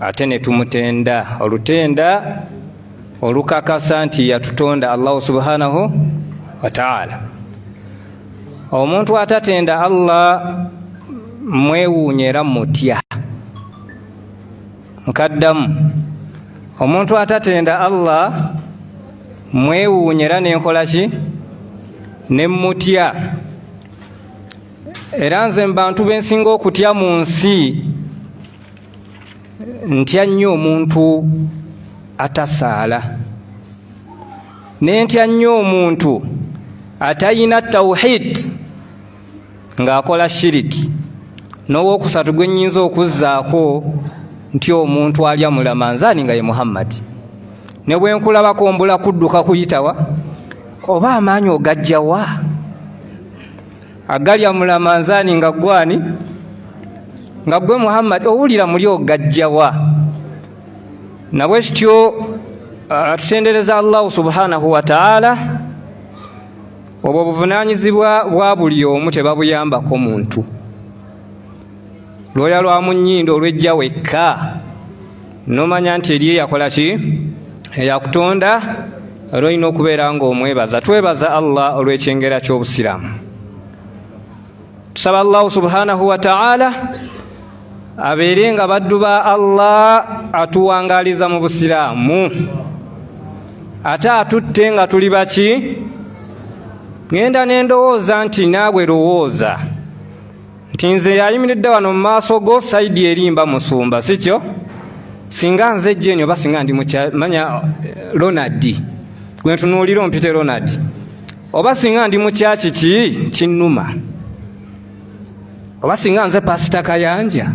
ate ne tumutenda olutenda olukakasa nti yatutonda Allah subhanahu wa ta'ala. Omuntu atatenda Allah mwewuunyera mutya. Nkaddamu, omuntu atatenda Allah mwewuunyera nenkola ki? Ne mutya. Era nze bantu bensinga okutya mu nsi ntya nnyo omuntu atasaala, nentya nnyo omuntu atayina tawhid ng'akola shiriki, n'owookusatu gwe nnyinza okuzzaako nti omuntu alya mulamanzaani nga ye Muhammad. Ne bwe nkulabako mbula kudduka kuyitawa oba amaanyi ogajjawa? Agalya mulamanzaani nga gwani? Nga gwe Muhammad, owulira muli ogajjawa? Nabwe kityo tutendereza Allah subhanahu wa ta'ala. Obwo buvunaanyizibwa bwa buli omu, tebabuyambako muntu. Lwoya lwa mu nnyindo olwejja wekka nomanya nti eriye yakola ki? Eyakutonda. Olina okubeera ng'omwebaza. Twebaza Allah olw'ekyengera ky'obusiraamu. Tusaba Allah subhanahu wa ta'ala abeere nga baddu ba Allah atuwangaliza mu busiraamu, ate atutte nga tuli baki? Ngenda n'endowooza nti naawe lowooza nti nze yayimiridde wano mu maaso go sayidi erimba musumba, si kyo? Singa nze jeni oba singa ndi manya Ronald, gwe ntunuulira ompite Ronald, oba singa ndi mukyaki ki kinnuma, oba singa nze Pasita Kayanja,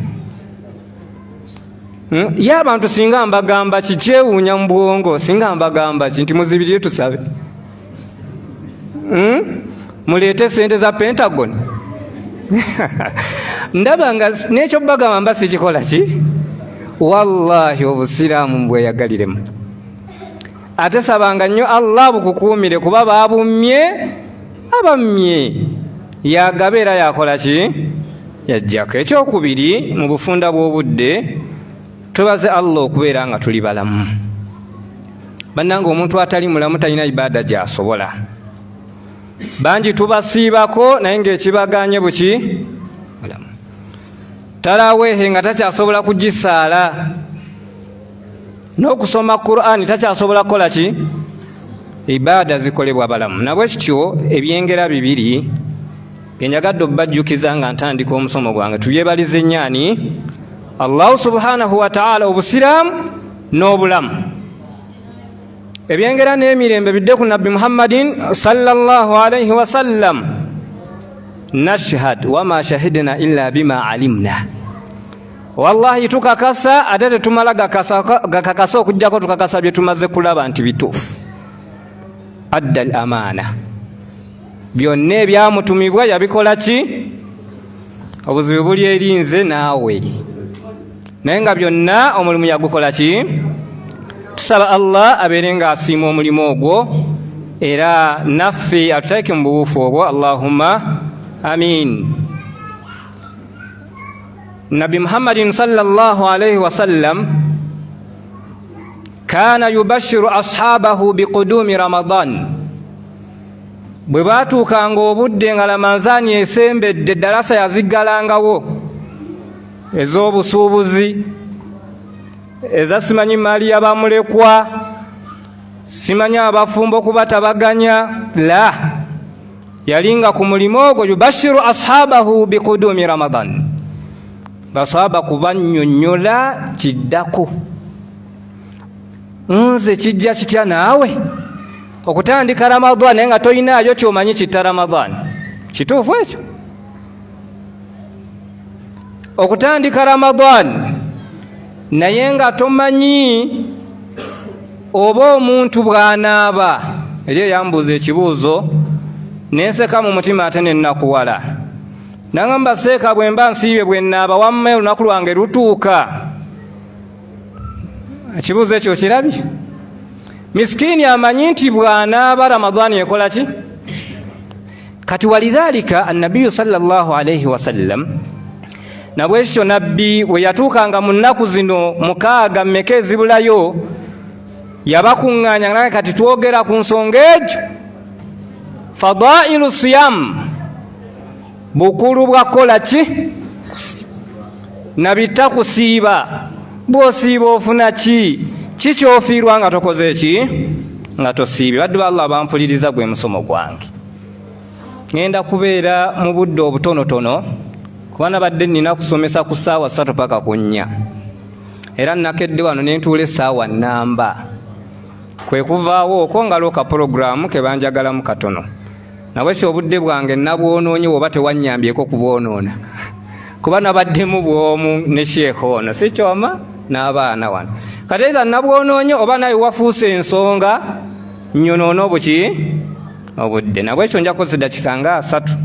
ye abantu singa mbagamba kikyewuunya mu bwongo, singa mbagamba ki nti muzibirire tusabe, muleete sente za Pentagon. Ndaba nga n'ekyo bagamba mba sikikola ki? Wallahi obusiraamu mbweyagaliremu. Ate sabanga nnyo Allah bukukuumire, kuba babumye abamye yagabeera yakola ki? Yajjako. Ekyokubiri, mu bufunda bw'obudde twebaze Allah okubeera nga tuli balamu. Bannanga omuntu atali mulamu talina ibaada gy'asobola. Bangi tubasiibako naye ng'ekibaganye buki? Mulamu. Talaaweehe nga takyasobola kugisaala, n'okusoma Qur'ani takyasobola kukola ki? Ibaada zikolebwa balamu. Nabwe kityo ebyengera bibiri byenjagadde obbajjukiza nga ntandika omusomo gwange. Tubyebalize nnyaani Allah subhanahu wa ta'ala, obusiraamu n'obulamu. Ebyengera n'emirembe bidde ku Nabbi Muhammadin sallallahu alayhi wa sallam. Nashhad wama shahidna illa bima alimna. Wallahi tukakasa ate tetumala gakakasa okujjako tukakasa bye tumaze kulaba nti bituufu. Adda al-amaana. Byonna ebyamutumibwa yabikola ki? Obuzibu buli erinze naawe, naye nga byonna omulimu yagukola ki? Tusaba Allah abeere nga asiima omulimu ogwo era naffe atuteeke mu buwuufu obwo. Allahumma amin. Nabi Muhammadin sallallahu alayhi wa sallam kana yubashiru ashabahu biqudumi Ramadan. Bwe baatuukanga obudde nga Ramadhaani esembedde, dalasa yaziggalangawo ez'obusuubuzi, eza simanyi maali y'abamulekwa, simanyi abafumbo okubatabaganya, la yalinga ku mulimu ogwo. Yubashiru ashabahu biqudumi Ramadan. Basahaba kubannyonnyola kiddako, nze kijja kitya naawe okutandika Ramadhan naye nga toyinaayo kyomanyi kitta Ramadhan. Kituufu ekyo? Okutandika Ramadhan naye nga tomanyi oba omuntu bw'anaaba. Eri yambuuza ekibuuzo nenseka mu mutima ate nennakuwala. Nangamba seeka bwe mba nsiibye bwe nnaaba wamma olunaku lwange lutuuka. Ekibuuzo ekyo kirabye? Miskini amanyi nti bw'anaaba Ramadhaani ekola ki? Kati walidhalika annabiyu sallallahu alayhi wa sallam nabwekyo nabbi bwe yatuukanga mu nnaku zino 6 mmeka ezibulayo yabakuŋŋaanya naye kati twogera ku nsonga egyo. Fadailu siyam, bukulu bwa kola ki? Nabita kusiiba. Bw'osiiba ofuna ki? Kikyofiirwa nga tokoze ki? Nga tosiibye. Baddu ba Allah bampuliriza gwe musomo gwange. Ngenda kubeera mu budde obutonotono kuba nabadde nnina kusomesa ku ssaawa 3 paka ku 4. Era nakedde wano ne ntuula essaawa nnamba. Kwe kuvaawo okongala ka puroguramu ke banjagalamu katono. Nawekyo obudde bwange nabwonoonye oba tewannyambyeko kubwonoona. Kuba nabaddemu bw'omu ne sheekh ono si kyoma n'abaana wano. Kati era nabwonoonye oba naye wafuuse ensonga nnyonoona obuki obudde. Nabwekyo nja kukozesa dakika nga 3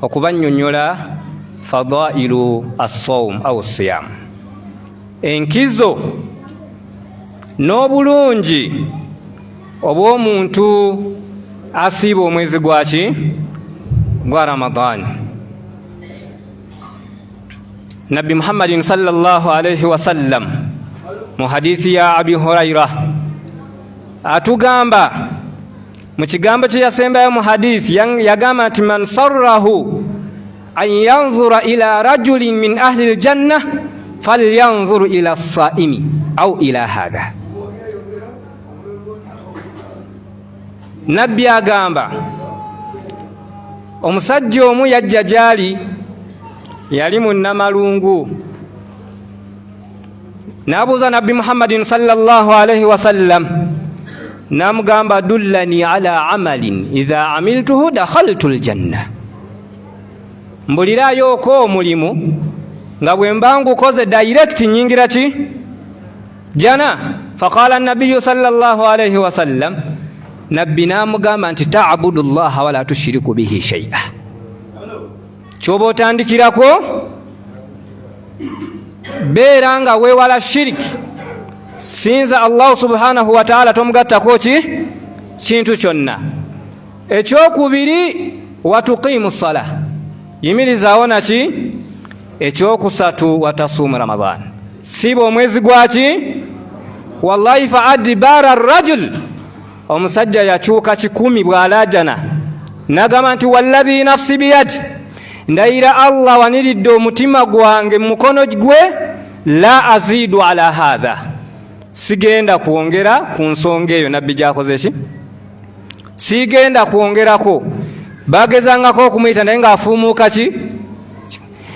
okubannyonnyola fadailu as-sawm aw as-siyam, enkizo n'obulungi obw'omuntu asiiba omwezi gwaki? Gwa Ramadaan. Nabbi Muhammadin sallallahu alayhi wa sallam mu hadithi ya Abi Huraira atugamba mu kigambo kye yasembayo mu hadithi yagamba nti man sarrahu an yanzura ila rajulin min ahli aljanna falyanzur ila as-saimi au ila hadha. Nabbi agamba omusajja omu yajja gyali, yali munnamalungu, n'abuuza Nabbi Muhammadin sallallahu alayhi wa sallam, n'amugamba dullani ala amalin idha amiltuhu dakhaltu aljanna, mbulirayo ko omulimu nga bwe mba ngukoze direct nyingira ki? Jana. Faqala an-nabiyyu sallallahu alayhi wa sallam, Nabbi n'amugamba nti ta'budu llaha wala tushiriku bihi shay'a. Kyoba otandikirako beera nga weewala shiriki, sinza Allah subhanahu wa ta'ala tomugattako ki? Kintu kyonna. Ekyokubiri watuqimu ssala, yimirizaawo naki? Ekyokusatu watasuumu Ramadaan, siiba omwezi gwaki? Wallahi fa adbara ar-rajul, omusajja yakyuka 10 bw'alaajana n'agamba nti walladhi nafsi biyadi, ndayira Allah waniridde omutima gwange mu mukono gwe, la azidu ala hadha, sigenda kwongera ku nsonga eyo nabbi gyakoze ki? Sigenda kwongerako. Bagezangako okumuyita naye ng'afuumuuka ki?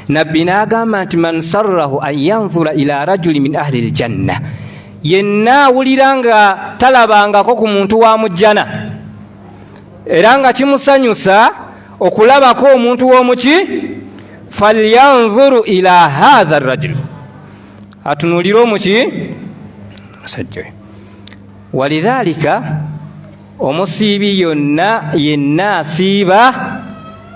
Nabbi n'agamba nti man sarrahu an yanzura ila rajuli min ahli aljanna, yenna awulira nga talabangako ku muntu wa mujjana era nga kimusanyusa okulabako omuntu w'omuki, falyanzuru ila hadha ar-rajul, atunuulire omuki? Musajja. Walidhalika omusiibi yenna asiiba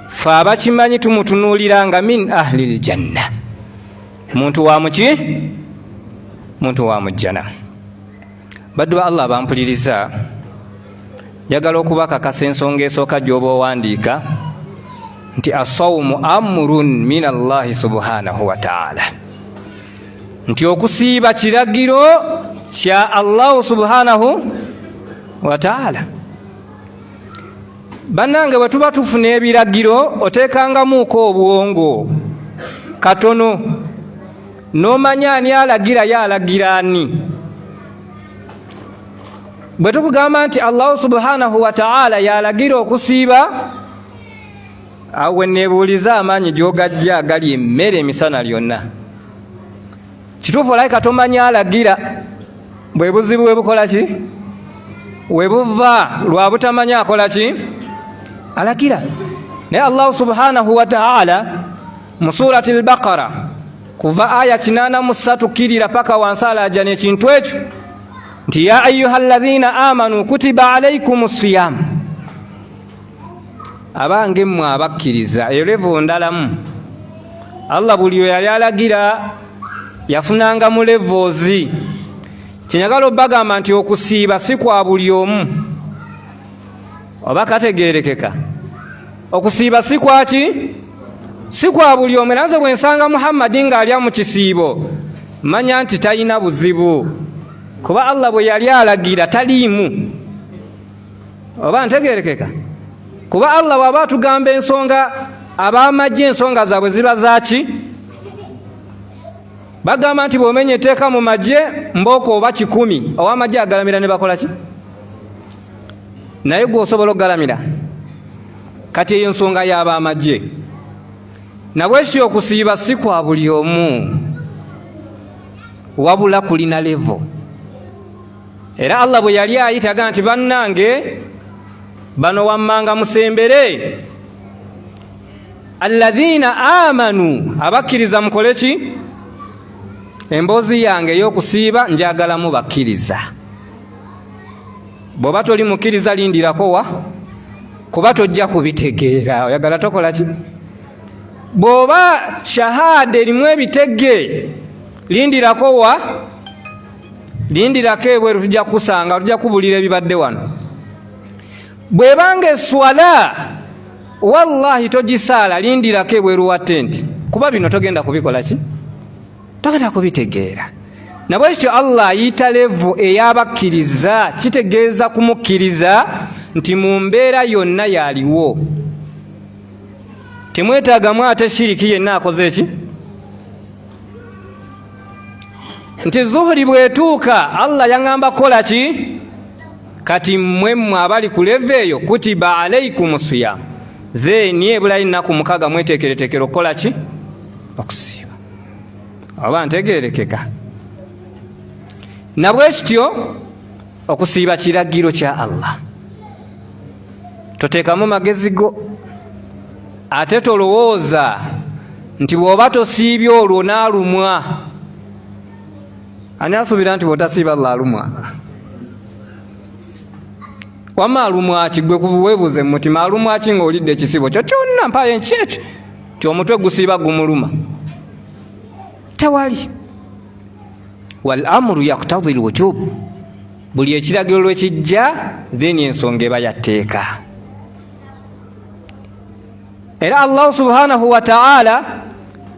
fe abakimanyi tumutunuulira nga min ahli aljanna, muntu wa muki? Muntu wa mujjana. Baddu ba Allah bampuliriza, njagala okubakakasa ensonga esooka gy'oba owandiika nti as-sawmu amrun min Allahi subhanahu wa ta'ala, nti okusiiba kiragiro kya Allah subhanahu wa ta'ala. Bannange bwe tuba tufuna ebiragiro oteekangamuuko obwongo katono, n'omanya ani alagira yalagira ani. Bwe tukugamba nti Allah subhanahu wa ta'ala yalagira okusiiba, awe neebuuliza amaanyi gy'ogajja agali emmere emisana lyonna. Kituufu olayika tomanya alagira, bwe buzibu bwe bukola ki? We buva lwa butamanya akola ki? Alagira. Naye Allah subhanahu wa ta'ala mu surati al-Baqara kuva aya 83 kirira paka wansi alajana ekintu ekyo nti ya ayyuhalladhina amanu kutiba alaykumus siyam, abange mmwe abakkiriza. Eyo levo ndalamu Allah buli yali alagira yafunanga mu levozi. Kinyagala obagamba nti okusiiba si kwa buli omu, oba kategeerekeka? Okusiiba si kwaki? si kwa buli omu. Era nze bwe nsanga Muhammadi ng'alya mu kisiibo manya nti talina buzibu, kuba Allah bwe yali alagira taliimu. Oba ntegeerekeka? Kuba Allah bw'aba atugamba ensonga, ab'amagye ensonga zaabwe ziba zaaki? Bagamba nti bw'omenya etteeka mu magye mbooko oba 10, ow'amagye agalamira ne bakola ki? Naye gwe osobola okugalamira? Kati eyo nsonga y'ab'amagye. Nabwekityo okusiiba si kwa buli omu, wabula kulina levo. Era Allah bwe yali ayita agamba nti bannange bano wammanga musembere, alladhina amanu, abakkiriza mukole ki? Emboozi yange ey'okusiiba njagalamu bakkiriza. Bw'oba toli mukkiriza lindirako wa? Kuba tojja kubitegeera. Oyagala tokola ki? Bw'oba shahada erimu ebitege lindirako wa? Lindirako ebweru, tujja kusanga, tujja kubulira ebibadde wano. Bw'ebanga eswala wallahi togisaala, lindirako ebweru wa tenti, kuba bino togenda kubikola ki? Togenda kubitegeera. Nabwekityo Allah ayita levo ey'abakkiriza, kitegeeza kumukkiriza nti mu mbeera yonna yaliwo. Temwetaagamu ate shiriki yenna akoze ki? Nti zuhuri bwetuuka Allah yaŋŋamba kola ki? Kati mmwe abali ku levo eyo, kutiba alaykum siyam, zeeni ebulayi nnaku 6 mweteekereteekera okukola ki? Okusiiba. Oba ntegeerekeka? Nabwekityo okusiiba kiragiro kya Allah. Toteekamu magezi go, ate tolowooza nti bw'oba tosiibye olwo n'alumwa. Ani asuubira nti bw'otasiiba Allah alumwa? Wamma alumwa ki? Gwe weebuuze mu mutima, alumwa ki ng'olidde ekisibo kyo kyonna mpaayo enkyekyo ky'omutwe gusiiba gumuluma? Tewali. Wal amru yaqtadi alwujub, buli ekiragiro lwe kijja then ensonga eba yatteeka. Era Allah subhanahu wa ta'ala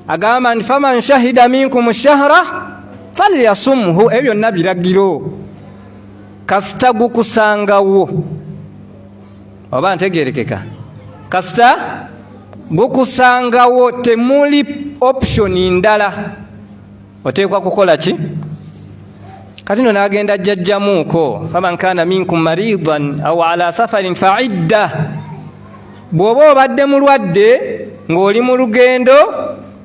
agamba nti faman shahida minkum ash-shahra falyasumhu. Ebyo byonna biragiro, kasita gukusangawo. Oba ntegeerekeka? Kasita gukusangawo, temuli option ndala, oteekwa kukola ki? Kati no n'agenda jjajjamuuko faman kana minkum maridan aw ala safarin fa'idda. Bw'oba obadde mulwadde ng'oli mu lugendo,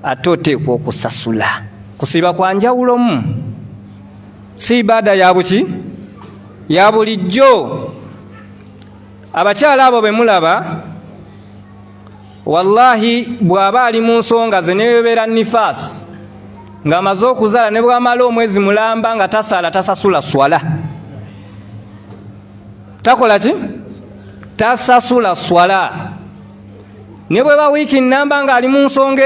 ate oteekwa okusasula. Kusiiba kwa njawulomu, si ibaada ya buki? Ya bulijjo. Abakyala abo be mulaba, wallahi bw'aba ali mu nsonga ze nebeera nifaasi, ng'amaze okuzaala ne bw'amala omwezi mulamba nga tasaala tasasula swala. Takola ki? Tasasula swala. Ne bweba wiiki nnamba ng'ali mu nsonga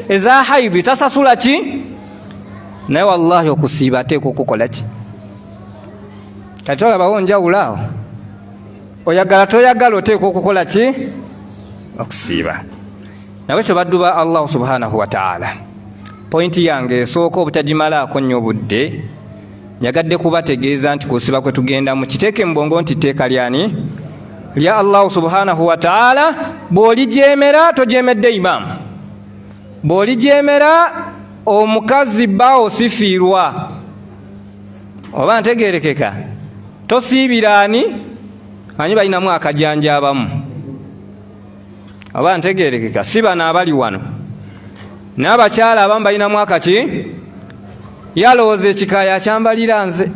eza haidhi tasasula ki? Naye wallahi okusiiba ateekwa okukola ki? Kati olabawo njawulo awo. Oyagala toyagala oteekwa okukola ki? Okusiiba. Nabwekyo baddu ba Allah subhanahu wa ta'ala, pointi yange esooka obutagimalaako nnyo budde, nyagadde kubategeeza nti kusiiba kwe tugenda mu kiteeke mu bwongo nti tteeka lyani? Lya Allah subhanahu wa ta'ala. Bw'olijeemera tojeemedde imaamu, bw'olijeemera omukazi bba osifiirwa. Oba ntegeerekeka? Tosiibiraani? Manyi balinamu akajanjaabamu. Oba ntegeerekeka? Si bano abali wano, n'abakyala abamu balinamu akaki? Yalowooza ekikaaya akyambalira nze,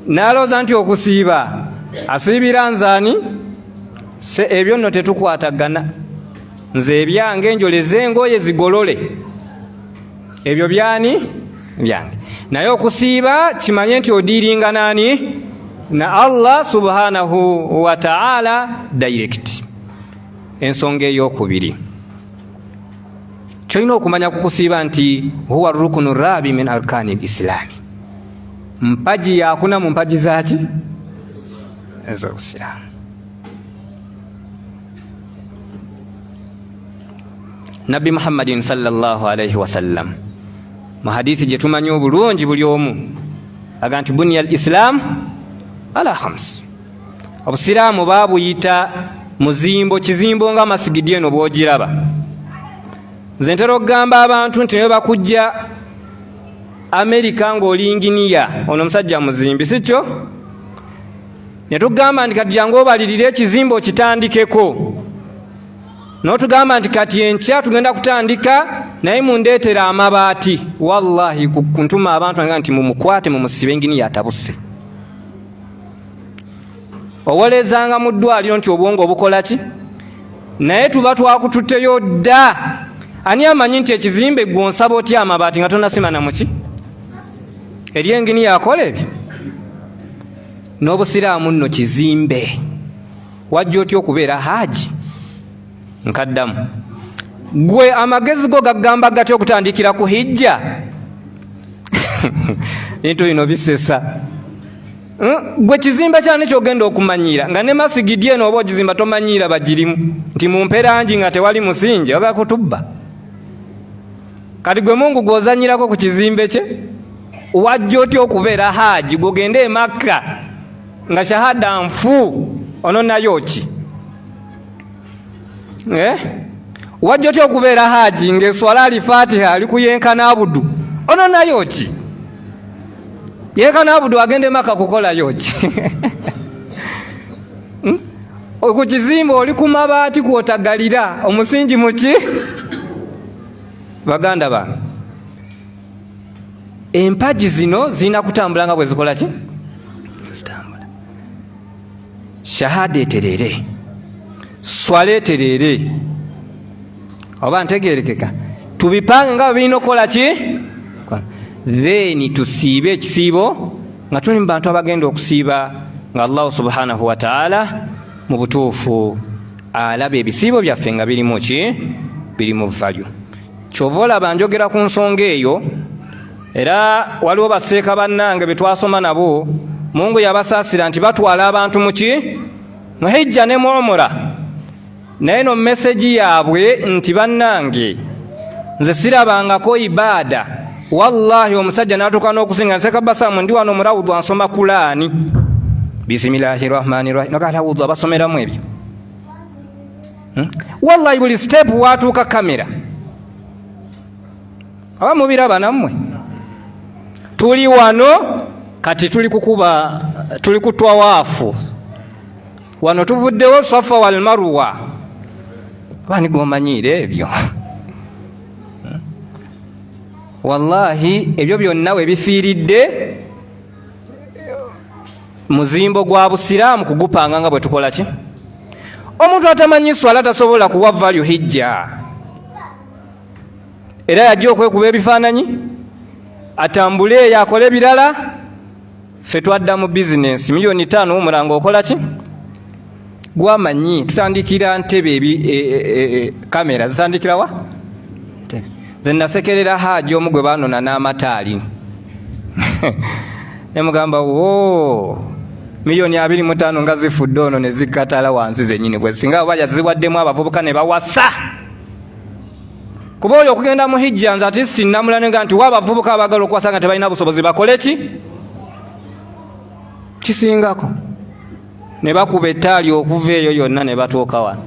n'alowooza nti okusiiba asiibira nzaani? Ebyo nno tetukwatagana. Nze ebyange njoleze engoye zigolole, ebyo byani? Byange. Naye okusiiba kimanye nti odiiringa naani? Na Allah subhanahu wa ta'ala direct. Ensonga ey'okubiri, kyolina okumanya ku kusiiba nti huwa rukunu rabi min arkani l-islami, mpaji yakuna mu mpaji zaki? Ez'obusiraamu. nabbi Muhammadin sallallahu alayhi wasallam mu hadithi gye tumanyi obulungi buli omu aga nti bunya al islam ala khams, obusiraamu babuyita muzimbo, kizimbo nga masigidi eno bwogiraba. Nze ntera okugamba abantu nti ne bakujja Amerika ng'oli inginiya, ono omusajja muzimbi sikyo, ne tugamba nti kati jangu obalirire ekizimbo okitandikeko, n'otugamba nti kati enkya tugenda kutandika naye mundeetera amabaati, wallahi kuntuma abantu nti mumukwate mumusibe inginiya atabuse. Owolezanga mu ddwaliro nti obwongo obukola ki, naye tuba twakututteyo dda. Ani amanyi nti ekizimbe gwonsaba otya amabaati nga tonasima na muki eri enginiya akola ebyo? N'obusiraamu nno kizimbe, wajja otya okubeera haaji? Nkaddamu gwe amagezi go gagamba gatya okutandikira ku hijja? Bintu bino bisesa. Gwe kizimbe kyane kyogenda okumanyira nga ne masigidi eno oba ogizimba tomanyira bagirimu nti mumperangi nga tewali musingi oba kutubba. Kati gwe Mungu gwozanyirako ku kizimbe kye, wajja otya okubeera haaji gogende e Makka nga shahada nfu, ono nayo ki? Wajja otya okubeera haaji ng'eswala alifatiha ali kuyenkana abudu, ono nayo ki? Yenkana abudu agende Makka kukolayo ki? Ku kizimbe oli ku mabaati kwotagalira, omusingi muki? Baganda bange, empaji zino zina kutambula nga bwe zikola ki? Zitambula. Shahada eterere, swala eterere, oba ntegerekeka, tubipange nga birina okukola ki? Then tusiibe ekisiibo nga tuli mu bantu abagenda okusiiba nga Allah subhanahu wa ta'ala mu butuufu alaba ebisiibo byaffe nga birimu ki? Birimu value. Kyova olaba njogera ku nsonga eyo, era waliwo baseeka bannange be twasoma nabo, Mungu yabasaasira nti batwala abantu muki? Mu hijja ne mu umra. Naye no message yaabwe nti bannange nze sirabangako ibaada, wallahi omusajja n'atuuka n'okusinga nseka basamu ndi wano murawudu ansoma Kulaani bismillahirrahmanirrahim nokatawudu abasomeramu ebyo. Wallahi buli step watuuka kamera aba mubiraba nammwe. Tuli wano kati tuli kukuba, tuli kutwa waafu wano, tuvuddewo Safa wal Marwa. Bani gomanyire ebyo? Wallahi ebyo byonna we bifiiridde muzimbo gwa busiraamu kugupanga nga bwe tukola ki? Omuntu atamanyi swala tasobola kuwa value hijja, era yajja okwekuba ebifaananyi atambule yakole birala. Ffe twadda mu bizinensi milioni 5 omulango okola ki? Gwamanyi tutandikira ntebe kamera zitandikira wa? Nze nasekerera haaji omu gwe baanona n'amataali ne mugamba milioni 25 nga zifudde ono ne zikkatala wansi zennyini bwe singa bajja ziwaddemu abavubuka ne bawasa. Kuba oyo okugenda mu hijja nze ati sinnamulane nga nti waabavubuka abagala okuwasa nga tebalina busobozi bakole ki? Kisingako ne bakuba ettaali okuva eyo yonna ne batuuka wano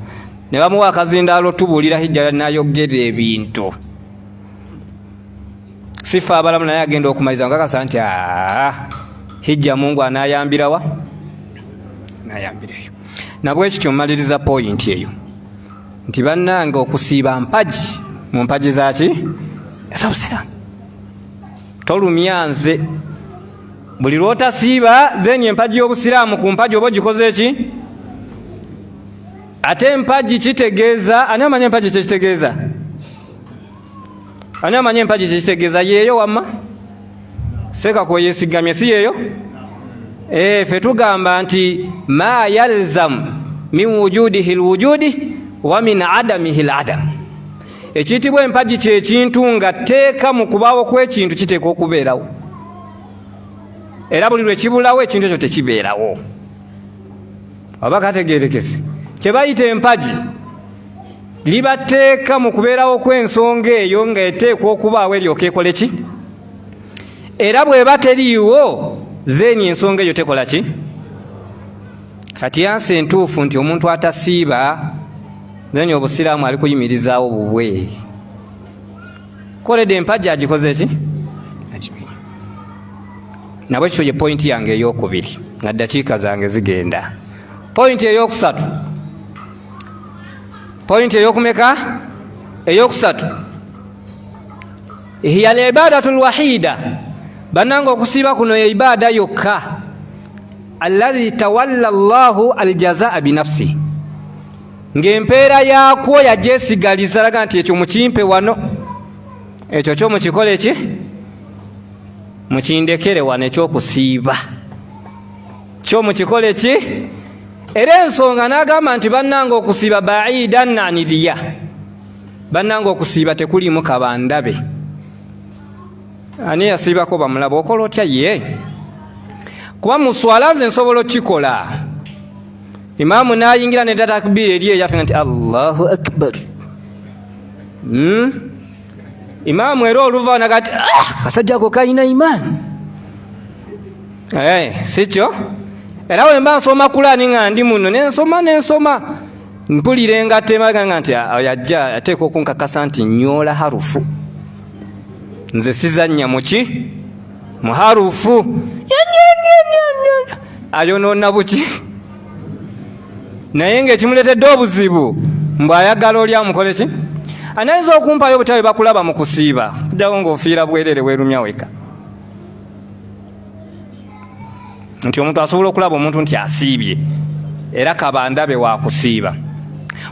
ne bamuwa akazindaalo tubuulira hijja nayogera ebintu. Sifa abalamu naye agenda okumaliza ngakasa nti hijja Mungu anayambirawa? Nayambirayo. Nabwe ekityo mmaliriza point eyo nti bannange okusiiba mpaji mu mpaji zaki? Ez'obusiraamu. Tolumya nze buli lwotasiiba then empaji y'obusiraamu ku mpaji oba ogikoze eki? Ate empaji kitegeeza, ani amanya empaji kyekitegeeza? Ani amanya empaji kyekitegeeza? Yeeyo wamma? Seeka kweyesigamye si yeeyo? Ffe tugamba nti ma yalzam min wujudihi lwujudi wa min adamihi ladam. Ekiyitibwa empaji kyekintu nga tteeka mu kubaawo kw'ekintu kiteeka okubeerawo, era buli lwe kibulawo ekintu ekyo tekibeerawo. Oba kategeerekese kye bayita empaji libateeka mu kubeerawo kw'ensonga eyo nga eteekwa okubaawo eryoka ekole ki, era bw'eba teriiwo zeeni ensonga eyo tekola ki. Kati yansi entuufu nti omuntu atasiiba zeeni obusiraamu ali kuyimirizaawo bubwe. Koledde empajja agikoze ki, nabwe ekyo ye pointi yange ey'okubiri nga ddakiika zange zigenda. Pointi ey'okusatu, pointi ey'okumeka, ey'okusatu, hiya al-ibadatu lwahida, bannanga okusiiba kuno ye ibaada yokka alladhi tawalla Allahu aljazaa binafsi, ng'empeera yaakwo yajesigaliza laga nti ekyo mukimpe wano, ekyo kyo mukikole ki, mukindekere wano ekyokusiiba kyo mukikole ki. Era ensonga n'agamba nti bannanga okusiiba baidan aniriya, bannanga okusiiba tekulimu kabandabe. Ani yasiibako bamulaba okola otya ye? Kuba muswala nze nsobola okikola. Imaamu n'ayingira ne takbiira eri eyaffe nti Allahu akbar. Imaamu era oluva nagati kasajja ako kalina imaani. Si kyo? Era bwe mba nsoma Kurani nga ndi muno nensoma mpulira engato emaga nti yajja ateeka okunkakasa nti nnyola harufu, nze sizannya muki, mu harufu. Ayonoona buki, naye ng'ekimuleetedde obuzibu mbw ayagala oli amukole ki. Anayinza okumpayo obutawe bakulaba mu kusiiba kujjawo ng'ofiira bwerere weerumya weka, nti omuntu asobola okulaba omuntu nti asiibye era kabandabe wa kusiiba.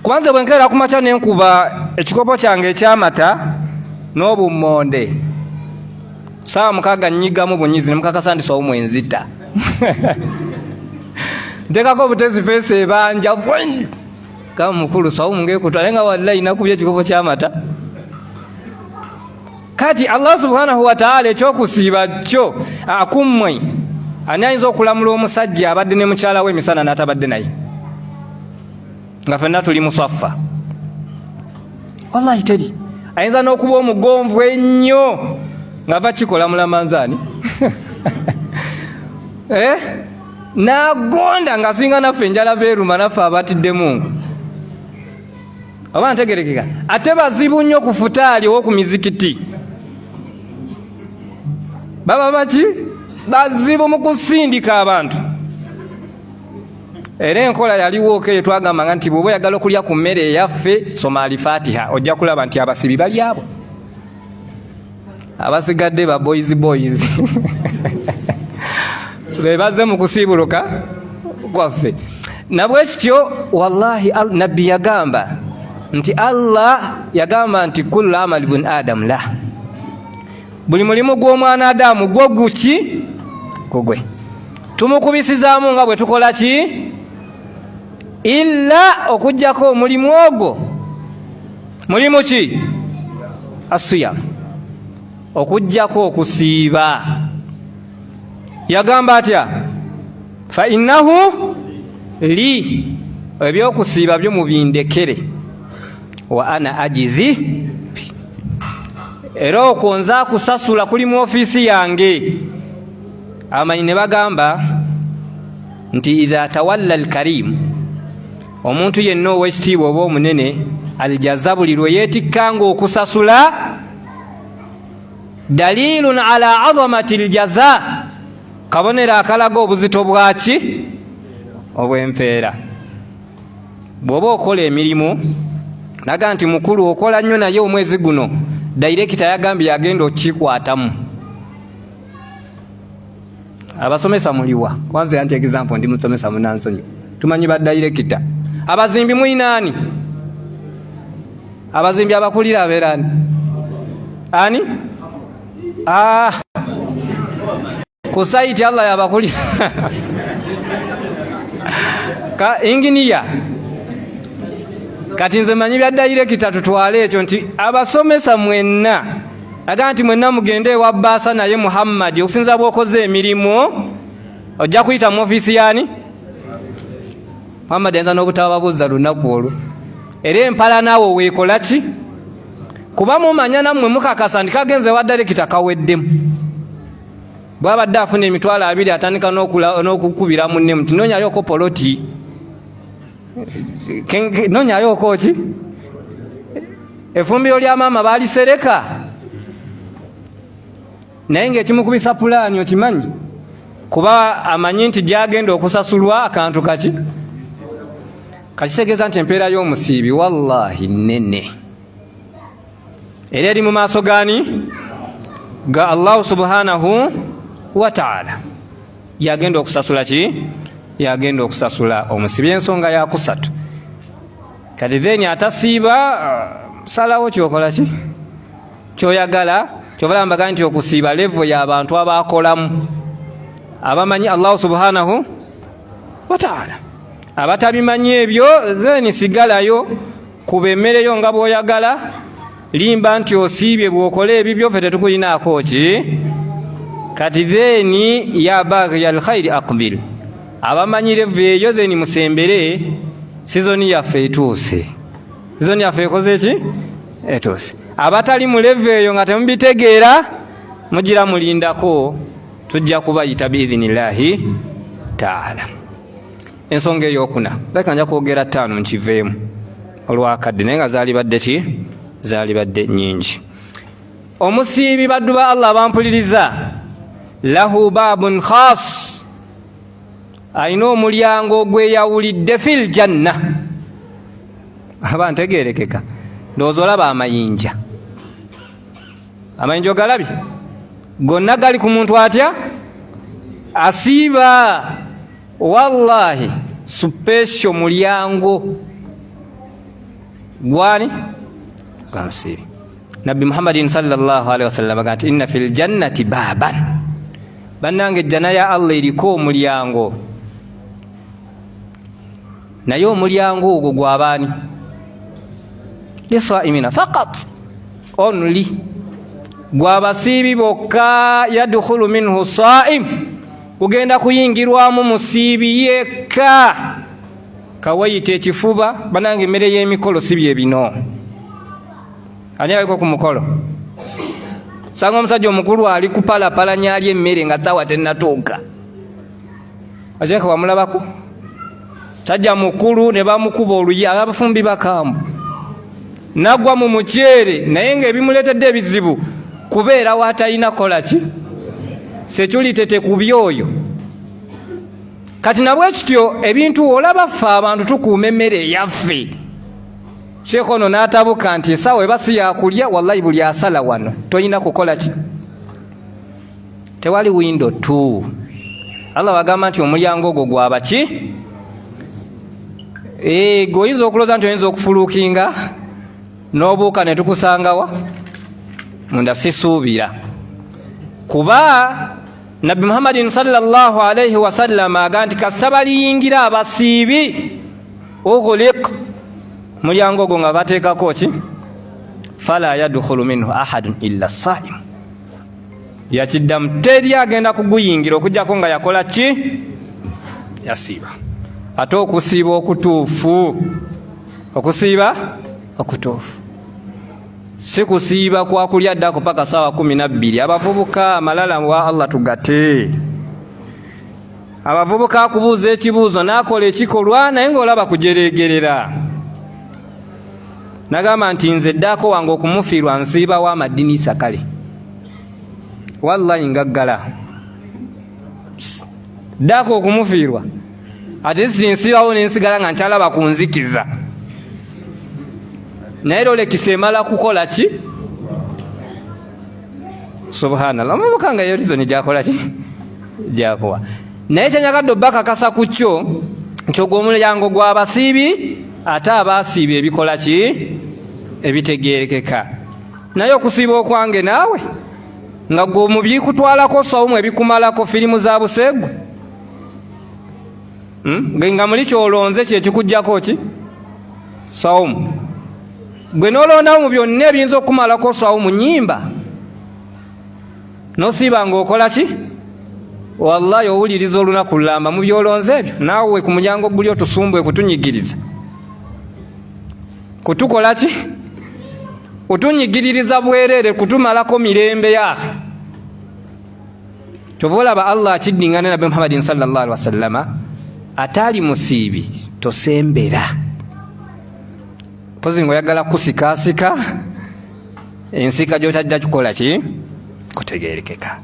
Kubanze bwe nkeera ku makya ne nkuba ekikopo kyange eky'amata n'obummonde saawa 6 nnyigamu bunyizi ne mukakasa nti sawumu enzita nteekako obutezi feesi ebanja kama mukulu sawumu ng'ekutwa naye nga wallahi nakubye ekikopo ky'amata. Kati Allah subhanahu wa ta'ala ekyokusiiba kyo akummwe ani ayinza okulamula omusajja abadde ne mukyala we emisana n'atabadde naye nga ffenna tuli musaffa? Wallahi teri. Ayinza n'okuba omugonvu ennyo nga bakikola mulamanzaani n'agonda nga singa naffe enjala beeruma naffe abatidde Mungu. Oba ntegerekeka. Ate bazibu nnyo ku futaali ow'oku mizikiti. Baba baki? Bazibu mu kusindika abantu. Era enkola yaliwo eyo twagamba nti bw'oba oyagala okulya ku mmere eyaffe soma Al-Fatiha, ojja kulaba nti abasibi bali abo. Abasigadde ba boys be baze mu kusiibuluka kwaffe. Nabwe kityo wallahi nabbi yagamba nti Allah yagamba nti kullu amali ibn adam la, buli mulimu gw'omwana Adamu gwo guki kugwe, tumukubisizaamu nga bwe tukola ki, illa okujjako omulimu ogwo. Mulimu ki? Asiyam, okujjako okusiiba. Yagamba atya? Fa innahu li, ebyokusiiba byo mubindekere, wa ana ajizi, era okwonza kusasula kuli mu ofiisi yange. Amanyi ne bagamba nti idha tawalla al-karim, omuntu yenna ow'ekitiibwa oba omunene, aljaza buli lwe yeetikkanga okusasula, dalilun ala azamati aljaza, kabonero akalaga obuzito bwaki, obw'empeera. Bw'oba okola emirimu naga nti mukulu okola nnyo naye omwezi guno dairekita yagambye agenda okikwatamu. Abasomesa muliwa? Kwanza anti example ndi musomesa munansonyi. Tumanyi ba dairekita. Abazimbi muinaani? Abazimbi abakulira abeerani? Ani? Ku site Allah yabakulira. Ka engineer. Kati nze manyi bya dairekita tutwale ekyo nti abasomesa mwenna aga nti mwenna mugende ewa Baasa naye Muhammad okusinza bw'okoze emirimu ojja kuyita mu ofiisi yaani Muhammad enza n'obutababuuza lunaku olwo era empala naawe weekola ki kuba mumanya nammwe mukakasa nti kagenze wa dalekita kaweddemu bwabadde afuna emitwalo 2 atandika n'okukubira munne muti nonyayoko poloti nonyayoko ki efumbiro lya maama baalisereka naye ng'ekimukubisa pulaani okimanyi kuba amanyi nti gyagenda okusasulwa akantu kaki kakitegeeza nti empeera y'omusiibi wallahi nnene era eri mu maaso gaani ga allahu subhanahu wa taala yagenda okusasula ki yagenda okusasula omusiibi ensonga yakusatu kati theni atasiiba salawo kyokola ki kyoyagala kyobalamba nti okusiiba levo y'abantu abakolamu abamanyi allahu subhanahu wa taala abatabimanyi ebyo theni sigalayo kuba emmereyo nga bw'oyagala limba nti osiibye bw'okola ebibyo ffe tetukuyinaako ki kati theni ya baghi alkhairi aqbil abamanyi levo eyo theni musembere sizoni yaffe etuuse sizoni yaffe ekoze ki etuuse abatali mu levo eyo nga temubitegeera mugira mulindako tujja kubayita biidhinillahi taala ensonga eyokuna leka nja kwogera 5 nkiveemu olwakadde naye nga zaali badde ki zaali badde nnyingi omusiibi baddu ba allah bampuliriza lahu baabun khas alina omulyango gweyawulidde fil janna aba ntegeerekeka ndowooza olaba amayinja amayinja ogalabye gonna gali ku muntu atya asiiba wallahi supesho mulyango gwani gamusiibi nabbi muhammadin sallallahu alaihi wasallam agati inna fil jannati baban bannange ejjana ya allah eriko omulyango naye omulyango ogwo gwabaani lisaimina faqat only gwabasiibi bokka yadkhulu minhu saim kugenda kuyingirwamu musiibi yekka kawayita ekifuba banange emmere y'emikolo si bye bino ani aliko ku mukolo sanga omusajja omukulu ali kupalapalanya ali emmere nga sawa tennatuuka akyeka wamulabako sajja mukulu ne bamukuba oluyi abafumbi bakambu nagwa mu muceere naye ng'ebimuleetedde ebizibu kubeera watalina kola ki security ku byoyo kati nabwe kityo ebintu olaba ffe abantu tukuuma emmere eyaffe sheekh ono n'atabuka nti esawa eba si yakulya wallahi buli asala wano toyina kukola ki tewali windo tu allah wagamba nti omulyango ogwo gwaba ki gweoyinza okulooza nti oyinza okufuluukinga n'obuuka ne tukusangawa munda sisuubira kuba nabbi muhammadin sallallahu alaihi wasallam aga nti kasita baliyingira abasiibi ughliq mulyango ogwo nga bateekako ki fala yadkhulu minhu ahadun illa saim yakiddamu teri agenda kuguyingira okujjako nga yakola ki yasiiba ate okusiiba okutuufu okusiiba okutuufu si kusiiba kwakulya ddako paka sawa 12 abavubuka amalala wa allah tugate abavubuka akubuuza ekibuuzo n'akola ekikolwa naye ng'olaba kujeregerera nagamba nti nze ddako wange okumufiirwa nsiibawo amadinisa kale wallahi ngaggala ddako okumufiirwa ate sinsibawo nensigala nga nkyalaba kunzikiza naye lolekisa emala kukola ki subhanallah mubuka nga yorizoni gyakola ki gyakuwa naye kyenyagadde obbakakasa ku kyo nti ogwo omulyango gw'abasiibi ate abasiibi ebikola ki ebitegerekeka naye okusiiba okwange naawe nga gwe mu bikutwalako sawumu ebikumalako firimu za buseegu nga muli kyolonze kyekikujjako ki sawumu gwe nolondawo mu byonna ebiyinza okumalako sawumu nyimba nosiiba ngaokola ki wallahi owuliriza olunaku lulamba mu byolonze ebyo naawe ku mulyango guli otusumbwe kutunyigiriza kutukola ki otunyigiririza bwerere kutumalako mirembe yake tovolaba Allah akiddingana Nabi Muhammadin sallallahu alaihi wasallama atali musiibi tosembera pozi ngoyagala kusikasika ensika gy'otajja kukola ki kutegerekeka.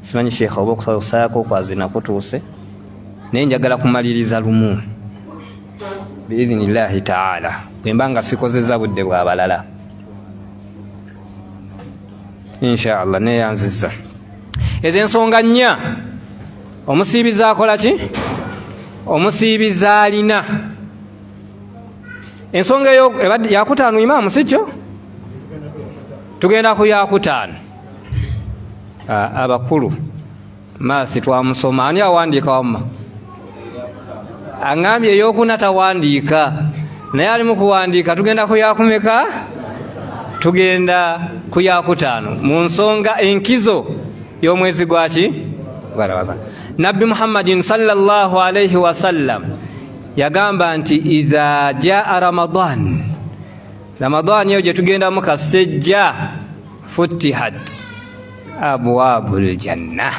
Simanyi Sheikh oba okusaako kwazina kutuuse naye njagala kumaliriza lumu biidhinillahi taala bwembanga sikozeza budde bwa balala inshallah neyanziza ezo ensonga nnya omusiibizi akola ki omusiibizi alina. Ensonga eyo yakutaano imaamu sikyo tugenda ku yakutaano. Abakulu maasi twamusoma ani awandiika wamma aŋŋambye eyokuna tawandiika naye ali mu kuwandiika. Tugenda ku yakumeka tugenda ku yakutaano mu nsonga enkizo y'omwezi gwaki Nabbi Muhammadin sallallahu alaihi wasallam yagamba nti idha jaa Ramadan eyo gye tugenda mu kasitejja futihat abwabul janna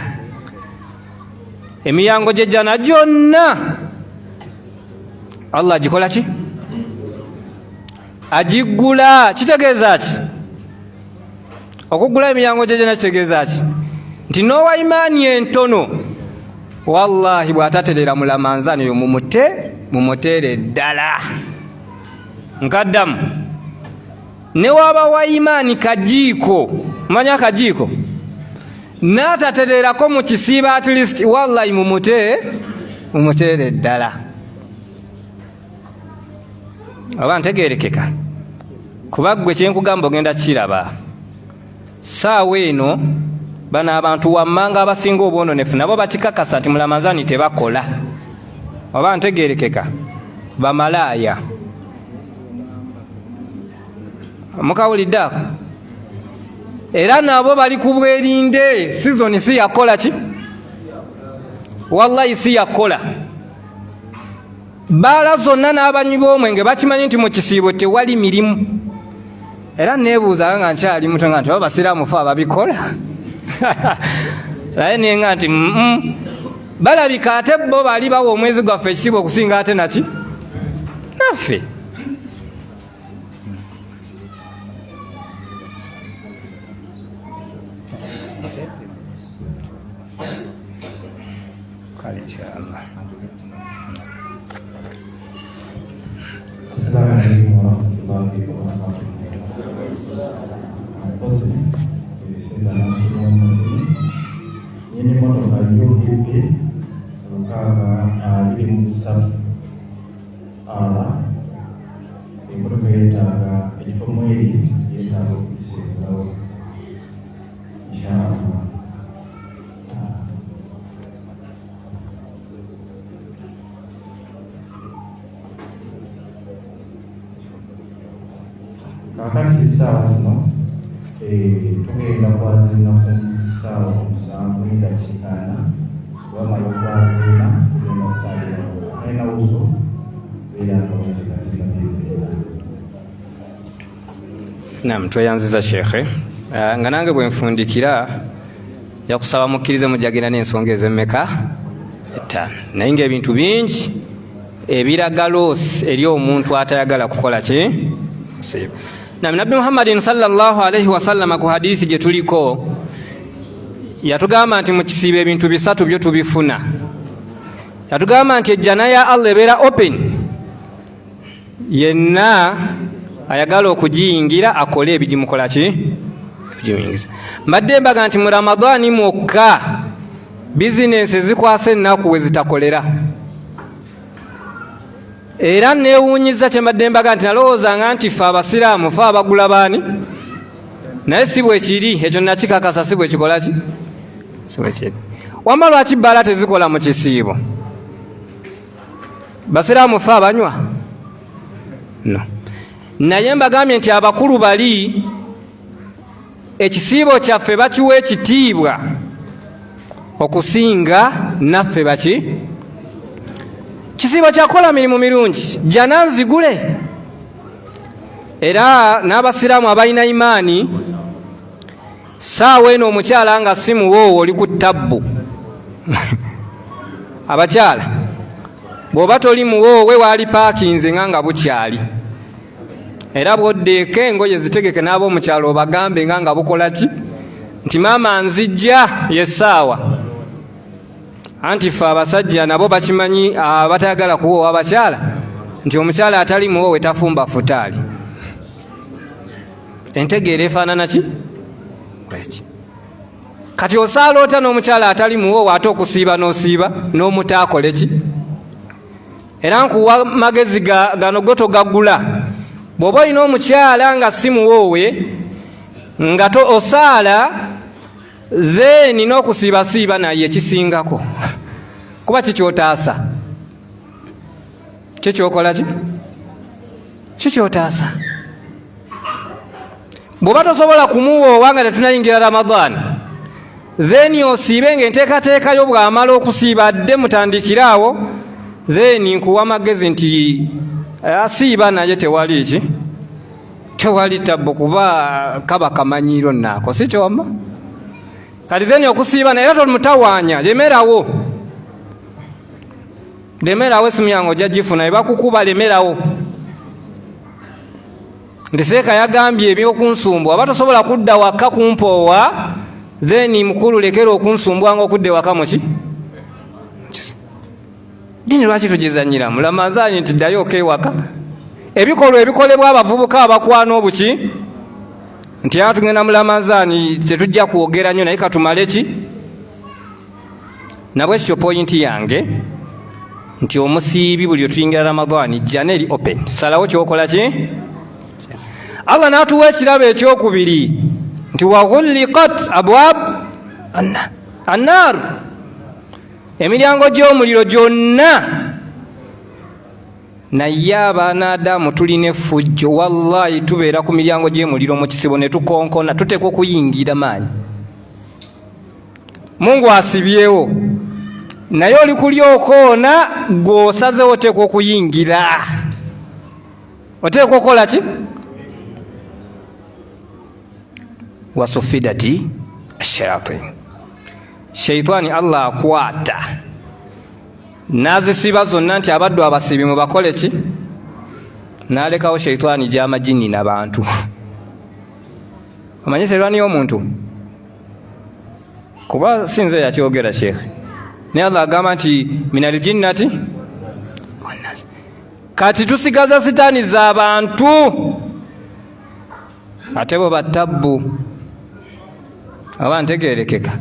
emiyango gy'ejjana gyonna Allah agikola ki agiggula. Kitegeeza ki okuggula emiyango gy'ejjana kitegeeza ki nti n'owa imaani entono wallahi bw'ataterera mulamanzani oyo mumuteere ddala nkaddamu. Ne waba wa imaani kajiiko manya akajiiko n'atatererako mu kisiiba at least wallahi mumuteere ddala. Oba ntegeerekeka kuba ggwe kyenkugamba ogenda kiraba saawa eno bano abantu wammanga abasinga obwononefu nabo bakikakasa nti mulamazani tebakola. Oba ntegeerekeka bamalaaya mukawulidde ako era nabo bali ku bwerinde. Sizoni si yakola ki wallahi si yakola. Baala zonna n'abanywi b'omwenge bakimanyi nti mu kisiibo tewali mirimu. Era neebuuza nga nkyali muto nga nti oba basiraamu fe ababikola naye nenga nti balabika ate bo bali bawa omwezi gwaffe ekitiibwa okusinga ate naki naffe. Kakati sawa zino tugenda kwazina ku sawa musanvu endakikaana wamala okwazina tugenda salira aina uso beyangaotekatika nam tweyanziza shekhe nga nange bwenfundikira ja kusaba mukkirize mujagenda n'ensonga ez'emmeka etaano naye ng'ebintu bingi ebiraga loosi eri omuntu atayagala kukola ki kusiiba. Nabbi Muhammadin sallallahu alaihi wasallam ku hadithi gye tuliko yatugamba nti mu kisiibo ebintu bisatu byo tubifuna. Yatugamba nti ejjana ya Allah ebeera open, yenna ayagala okugiyingira akole ebigimukola ki ebigiyingiza. Mbadde mbaga nti mu Ramadani mwokka bizinesi zikwasa ennaku we zitakolera. Era neewuunyiza kye mbadde mbaga nti nalowoozanga nti ffe abasiraamu ffe abagula baani, naye si bwe kiri. Ekyo nakikakasa si bwe kikola ki si bwe kiri. Wamma lwaki bbaala tezikola mu kisiibo? Basiraamu ffe abanywa no. Naye mbagambye nti abakulu bali ekisiibo kyaffe bakiwa ekitiibwa okusinga naffe baki kisiibo kyakola mirimu mirungi. Jana nzigule era n'abasiraamu abalina imaani saawa eno omukyala nga si muwoowo oli ku ttabbu abakyala bw'oba toli muwoowe waali paakinze nga bukyali, era bw'oddeeko engoye zitegeke n'ab'omukyalo obagambe nga bukola ki nti maama nzijja yessaawa. Anti ffe abasajja nabo bakimanyi abatayagala kuwoowa abakyala nti omukyala atali muwoowe tafumba futaali. Entegeera efaanana ki? Kati osaala ota n'omukyala atali muwoowe ate okusiiba n'osiiba n'omutaakole ki? Era nkuwa magezi gano gotogagula. Bw'oba olina omukyala nga si muwoowe nga osaala zeeni n'okusiibasiiba naye ekisingako kuba kikyotaasa. Kikyokola ki? Kikyotaasa. Bw'oba tosobola kumuwoowa nga tetunayingira Ramadhaani zeeni osiibe ng'enteekateekayo bw'amala okusiiba dde mutandikiraawo zeeni nkuwa amagezi nti asiiba naye tewali ki? Tewali ttabbo kuba kaba kamanyiiro nnaako si kyomba. Kati zeeni okusiiba naye tomutawaanya, lemerawo. Lemerawo esimu yange ojja gifuna ebakukuba lemerawo. Nti Seeka yagambye ebyokunsumbwa aba tosobola kudda waka kumpoowa zeeni mukulu lekera okunsumbwa nga okudde waka muki? Dini lwaki tugizanyira mu Ramazaani nti ddayo okewaka? Ebikolwa ebikolebwa abavubuka abakwana obuki nti tugenda mu Ramazaani tetujja kwogera nnyo naye katumale ki? Nabwe ekyo poyinti yange nti omusiibi buli otuyingira Ramazaani jjana eri open. Salawo kyokola ki? Allah n'atuwa ekirabo ekyokubiri nti waghulliqat abwab annar, emiryango gy'omuliro gyonna. Naye abaana Adamu tulina effujjo, wallahi tubeera ku miryango gy'emuliro mu kisibo ne tukonkona tuteekwa okuyingira maanyi. Mungu asibyewo naye oli kulyokoona gw'osazewo oteekwa okuyingira. Oteekwa okukola ki? Wasufidati shayatin, shaitani Allah akwata nazisiba zonna nti abaddu abasibi mubakole ki? Nalekawo shaitani gy'amajini n'abantu. Omanyi serwani y'omuntu kuba sinze yakyogera shekhe naye Allah agamba nti minal jinnati. Kati tusigaza sitaani z'abantu ate bo battabbu. Aba ntegeerekeka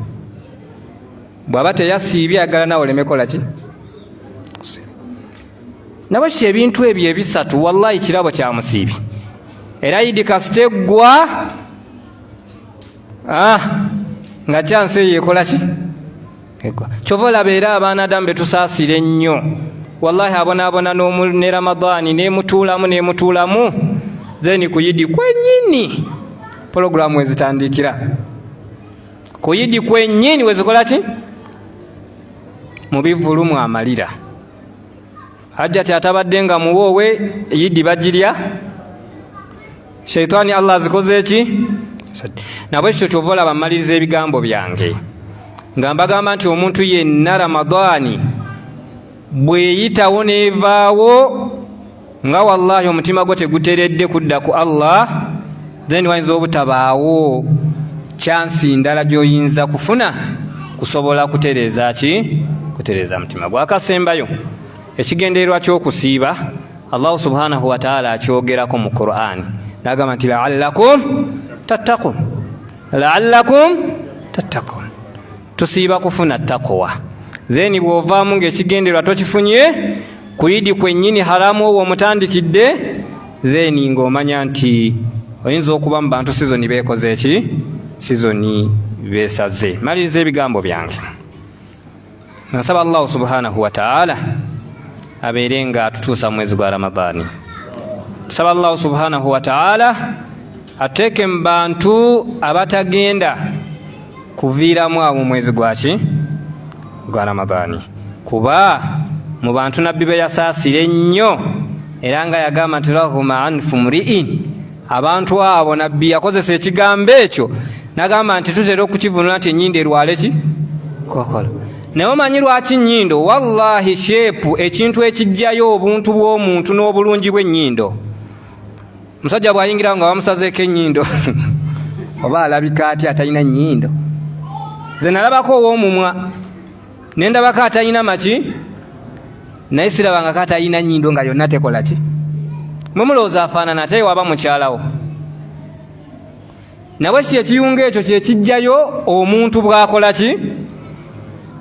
bw'aba teyasiibye ayagala nawe olemekola ki? Nabwe kiki ebintu ebyo ebisatu wallahi kirabo kya musiibi. Era Idi kasiteggwa nga kyansi eyo ekola ki? Kyova olaba era abaana Adamu betusaasira ennyo wallahi abonaabona ne Ramadhaani nemutuulamu zeeni ku Idi kwennyini pologulamu wezitandikira. Ku Idi kwennyini wezikola ki? Mu bivulumu amalira. Hajjati atabadde nga muwoowe Idi bagirya. Shaitani Allah azikoze ki? Nabwe ekyo kyova olaba mmaliriza ebigambo byange nga mbagamba nti omuntu yenna Ramadhaani bweyitawo neevaawo nga wallahi omutima gwe teguteredde kudda ku Allah, then wayinza obutabaawo chansi ndala gy'oyinza kufuna kusobola kutereeza ki? Kutereeza mutima gwakasembayo. Ekigendererwa ky'okusiiba Allah subhanahu wa ta'ala akyogerako mu Qur'an n'agamba nti la'allakum tattaqun. Tusiiba kufuna taqwa. Then bw'ovaamu ng'ekigendererwa tokifunye ku Idi kwennyini haramu owo omutandikidde, then ng'omanya nti oyinza okuba mu bantu sizoni beekoze eki? Sizoni beesaze. Maliriza ebigambo byange. Nasaba Allah subhanahu wa ta'ala abeere nga atutuusa mu mwezi gwa Ramadhaani. Tusaba Allah subhanahu wa ta'ala ateeke mu bantu abatagenda kuviiramu abo mwezi gwaki? Gwa Ramadhaani. Kuba mu bantu nabbi be yasaasira ennyo era nga yagamba nti rahuma anfu mri'in abantu abo nabbi yakozesa ekigambo ekyo nagamba nti tutera okukivunula nti ennyindo erwale ki kokola. naye omanyi lwaki nnyindo? Wallahi sheepu ekintu ekijjayo obuntu bw'omuntu n'obulungi bw'ennyindo. Musajja bw'ayingira nga bamusazeeko ennyindo oba alabika atya atalina nnyindo? Nze nalabako ow'omumwa ne ndabako atalina maki, naye sirabangako atalina nnyindo nga yonna tekola ki. Mumulowooza afaanana ate waba mukyalawo. Nabwe kiti ekiyungu ekyo kye kijjayo omuntu bw'akola ki.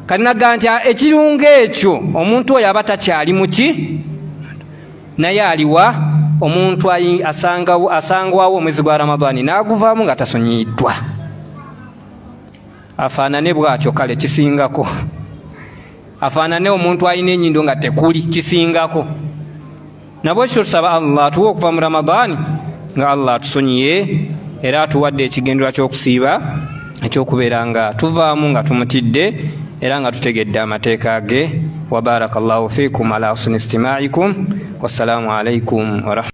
Kati naga nti ekirungo ekyo omuntu oyo aba takyali muki, naye aliwa omuntu asangwawo omwezi gwa Ramadhani n'aguvaamu nga tasonyiddwa. Afaanane bw'atyo kale kisingako. Afaanane omuntu alina ennyindo nga tekuli kisingako. Nabwe kityo tusaba Allah atuwe okuva mu Ramadhani nga Allah atusonyiye era atuwadde ekigendera ky'okusiiba ekyokubeera nga tuvaamu nga tumutidde era nga tutegedde amateeka ge. Wa barakallahu fiikum ala husni istimaikum. Wassalamu alaikum wa rahmatullahi.